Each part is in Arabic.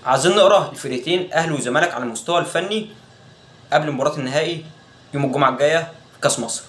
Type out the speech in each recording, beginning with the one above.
عايزين نقرا الفرقتين اهلي وزمالك على المستوى الفني قبل مباراه النهائي يوم الجمعه الجايه في كاس مصر.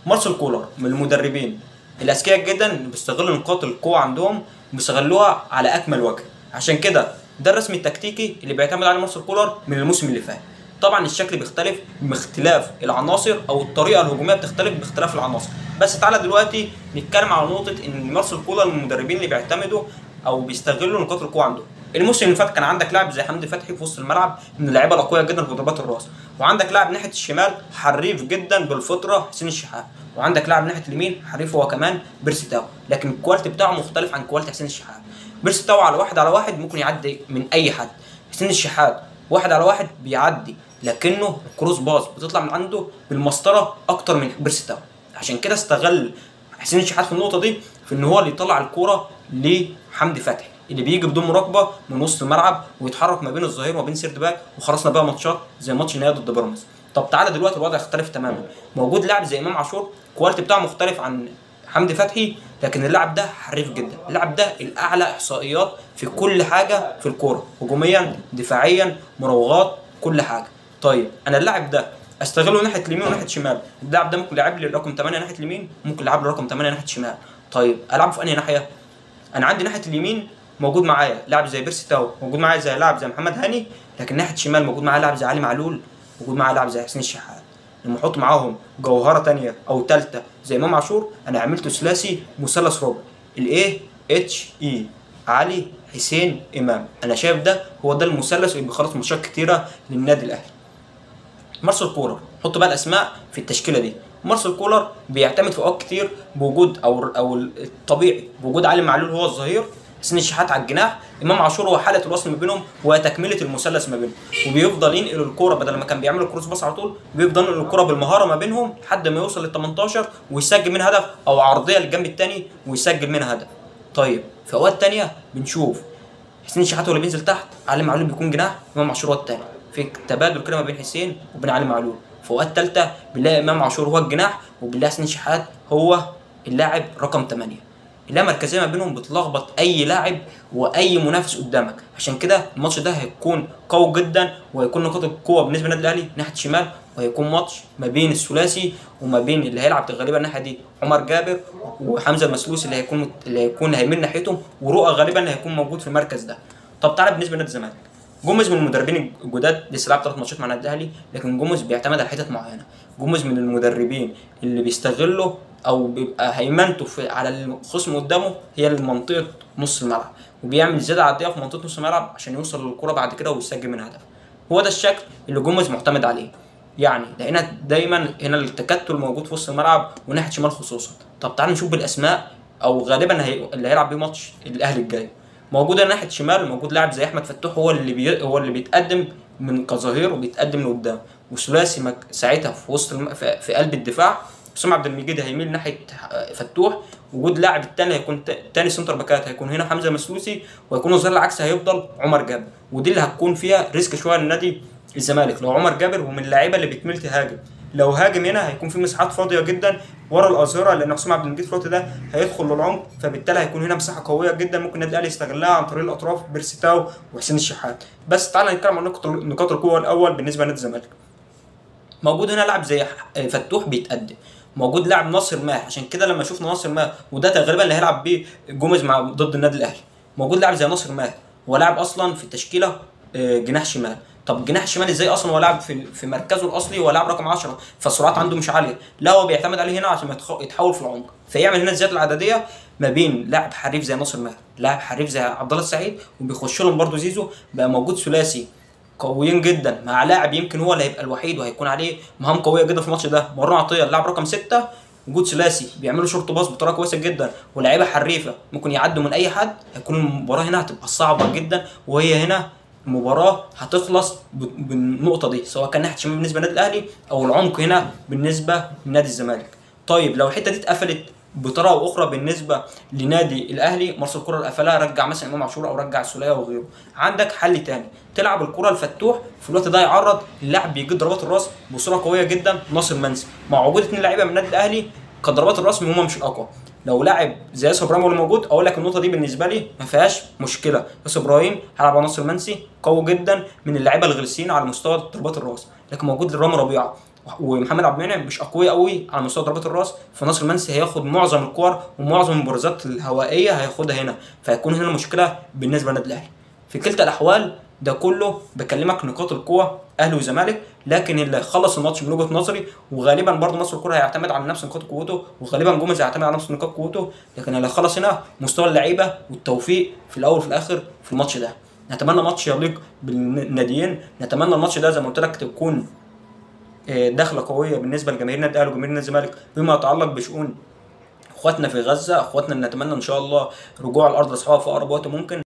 مارسيل كولر من المدربين الاذكياء جدا اللي بيستغلوا نقاط القوه عندهم وبيستغلوها على اكمل وجه. عشان كده ده الرسم التكتيكي اللي بيعتمد عليه مارسيل كولر من الموسم اللي فات. طبعا الشكل بيختلف باختلاف العناصر او الطريقه الهجوميه بتختلف باختلاف العناصر، بس تعالى دلوقتي نتكلم على نقطه ان مارسيل كولر من المدربين اللي بيعتمدوا او بيستغلوا نقاط القوه عندهم. الموسم اللي فات كان عندك لاعب زي حمدي فتحي في وسط الملعب من اللعيبه الاقوياء جدا في ضربات الراس، وعندك لاعب ناحيه الشمال حريف جدا بالفطره حسين الشحات، وعندك لاعب ناحيه اليمين حريف هو كمان بيرسي تاو، لكن الكواليتي بتاعه مختلف عن كواليتي حسين الشحات. بيرسي تاو على واحد ممكن يعدي من اي حد، حسين الشحات واحد على واحد بيعدي، لكنه الكروس باص بتطلع من عنده بالمسطره اكتر من بيرسي تاو. عشان كده استغل حسين الشحات في النقطه دي في ان هو اللي يطلع الكوره لحمدي فتحي اللي بيجي بدون مراقبه من وسط الملعب ويتحرك ما بين الظهير وما بين سيرد باك، وخلصنا بقى ماتشات زي ماتش النهائي ضد بيراميدز. طب تعالى دلوقتي الوضع اختلف تماما، موجود لاعب زي امام عاشور الكواليتي بتاعه مختلف عن حمدي فتحي، لكن اللاعب ده حريف جدا، اللاعب ده الاعلى احصائيات في كل حاجه في الكوره، هجوميا دفاعيا مراوغات كل حاجه. طيب انا اللاعب ده استغله ناحيه اليمين وناحيه الشمال، اللاعب ده ممكن يلعب لي رقم 8 ناحيه اليمين، ممكن يلعب لي رقم 8 ناحيه الشمال. طيب العبه في انهي ناحيه؟ انا عندي ناحيه اليمين موجود معايا لاعب زي بيرسي تاو، موجود معايا زي لاعب زي محمد هاني، لكن ناحيه الشمال موجود معايا لاعب زي علي معلول، موجود معايا لاعب زي حسين الشحات. لما احط معاهم جوهره ثانيه او ثالثه زي امام عاشور، انا عملت ثلاثي مثلث ربع، الايه اتش اي، علي حسين امام. انا شايف ده هو ده المثلث اللي بيخلص ماتشات كتيره للنادي الاهلي. مارسيل كولر حط بقى الاسماء في التشكيله دي. مارسيل كولر بيعتمد في اوقات كتير بوجود او الطبيعي بوجود علي معلول هو الظهير، حسين الشحات على الجناح، امام عاشور هو حاله الوصل ما بينهم وتكمله المثلث ما بينهم، وبيفضل ينقل الكوره بدل ما كان بيعمل كروس باص على طول، بيفضل ينقل الكوره بالمهاره ما بينهم لحد ما يوصل لل 18 ويسجل منها هدف، او عرضيه للجنب الثاني ويسجل منها هدف. طيب في اوقات ثانيه بنشوف حسين الشحات هو اللي بينزل تحت، علي معلول بيكون جناح، امام عاشور هو الثاني، في تبادل كده ما بين حسين وبين علي معلول. في اوقات ثالثه بنلاقي امام عاشور هو الجناح وبنلاقي حسين الشحات هو اللاعب رقم 8. اللاعب مركزيه ما بينهم بتلخبط اي لاعب واي منافس قدامك. عشان كده الماتش ده هيكون قوي جدا، وهيكون نقاط القوه بالنسبه للنادي الاهلي ناحيه الشمال، وهيكون ماتش ما بين الثلاثي وما بين اللي هيلعب غالبا الناحيه دي عمر جابر وحمزه المسلوسي اللي هيكون هيميل ناحيتهم، ورؤى غالبا هيكون موجود في المركز ده. طب تعالى بالنسبه لنادي الزمالك، جوميز من المدربين الجداد، لسه لعب 3 ماتشات مع النادي الاهلي، لكن جوميز بيعتمد على حتت معينه. جوميز من المدربين اللي بيستغلوا او بيبقى هيمنته على الخصم قدامه هي منطقه نص الملعب، وبيعمل زياده عاديه في منطقه نص الملعب عشان يوصل للكره بعد كده ويسجل منها هدف. هو ده الشكل اللي جوميز معتمد عليه. يعني لقينا دايما هنا التكتل موجود في وسط الملعب وناحيه شمال خصوصا. طب تعالوا نشوف بالاسماء، او غالبا اللي هيلعب بيه ماتش الاهلي الجاي. موجود ناحيه شمال موجود لاعب زي احمد فتوح، هو اللي بيتقدم من كظهير وبيتقدم لقدام، وثلاثي ساعتها في وسط في قلب الدفاع. حسام عبد المجيد هيميل ناحيه فتوح، وجود لاعب الثاني هيكون تاني سنتر باكات هيكون هنا حمزه مسلوسي، ويكون الظهير العكسي هيفضل عمر جابر، ودي اللي هتكون فيها ريسك شويه للنادي الزمالك. لو عمر جابر ومن اللعيبه اللي بتميل تهاجم، لو هاجم هنا هيكون في مساحات فاضيه جدا ورا الاظهره، لان حسام عبد المجيد في الوقت ده هيدخل للعمق، فبالتالي هيكون هنا مساحه قويه جدا ممكن النادي الاهلي يستغلها عن طريق الاطراف بيرسي تاو وحسين الشحات. بس تعالى نتكلم عن نقاط القوه الاول بالنسبه لنادي الزمالك. موجود هنا لاعب زي فتوح بيتقدم، موجود لاعب ناصر ماح، عشان كده لما شفنا ناصر ماح وده تقريبا اللي هيلعب بيه جوميز ضد النادي الاهلي، موجود لاعب زي ناصر ماح، هو لاعب اصلا في التشكيله جناح شمال. طب جناح شمال ازاي اصلا هو لاعب في مركزه الاصلي هو لاعب رقم 10، فالسرعات عنده مش عاليه، لا هو بيعتمد عليه هنا عشان يتحول في العمق، فيعمل هنا الزياده العدديه ما بين لاعب حريف زي ناصر ماهر، لاعب حريف زي عبد الله السعيد، وبيخش لهم برده زيزو. بقى موجود ثلاثي قويين جدا مع لاعب يمكن هو اللي هيبقى الوحيد وهيكون عليه مهام قويه جدا في الماتش ده، مروان عطيه اللاعب رقم 6. وجود ثلاثي بيعملوا شورت باص بطريقه كويسه جدا، ولاعيبه حريفه ممكن يعدوا من اي حد، هيكون المباراه هنا هتبقى صعبه جدا، وهي هنا المباراه هتخلص بالنقطه دي، سواء كان ناحيه شمال بالنسبه للنادي الاهلي او العمق هنا بالنسبه لنادي الزمالك. طيب لو الحته دي اتقفلت بطريقه اخرى بالنسبه لنادي الاهلي، مارسيل كولر قفلها، رجع مثلا امام عاشور او رجع السوليه وغيره، عندك حل تاني تلعب الكره الفتوح في الوقت ده يعرض اللاعب بيجيب ضربات الراس بصوره قويه جدا ناصر منسي، مع وجود 2 لعيبه من النادي الاهلي كضربات الراس هم مش الاقوى، لو لاعب زي ياسر ابراهيم اللي موجود، اقول لك النقطه دي بالنسبه لي ما فيهاش مشكله. ياسر ابراهيم هيلعب على ناصر منسي قوي جدا، من اللعيبه الغلسين على مستوى ضربات الراس، لكن موجود رامي ربيعه ومحمد عبد المنعم مش اقوياء قوي على مستوى ضربات الراس. فناصر منسي هياخد معظم الكور ومعظم المبارزات الهوائيه هياخدها هنا، فهيكون هنا مشكله بالنسبه للنادي الاهلي. في كلتا الاحوال ده كله بكلمك نقاط القوه اهلي وزمالك، لكن اللي خلص الماتش من وجهه نظري، وغالبا برضه مصر الكوره هيعتمد على نفس نقاط قوته، وغالبا جوميز هيعتمد على نفس نقاط قوته، لكن اللي خلص هنا مستوى اللعيبه والتوفيق في الاول وفي الاخر في الماتش ده. نتمنى ماتش يليق بالناديين، نتمنى الماتش ده زي ما قلت لك تكون دخله قويه بالنسبه لجماهير النادي الاهلي وجماهير نادي الزمالك فيما يتعلق بشؤون اخواتنا في غزه، اخواتنا اللي نتمنى ان شاء الله رجوع الارض لاصحابها في اقرب وقت ممكن.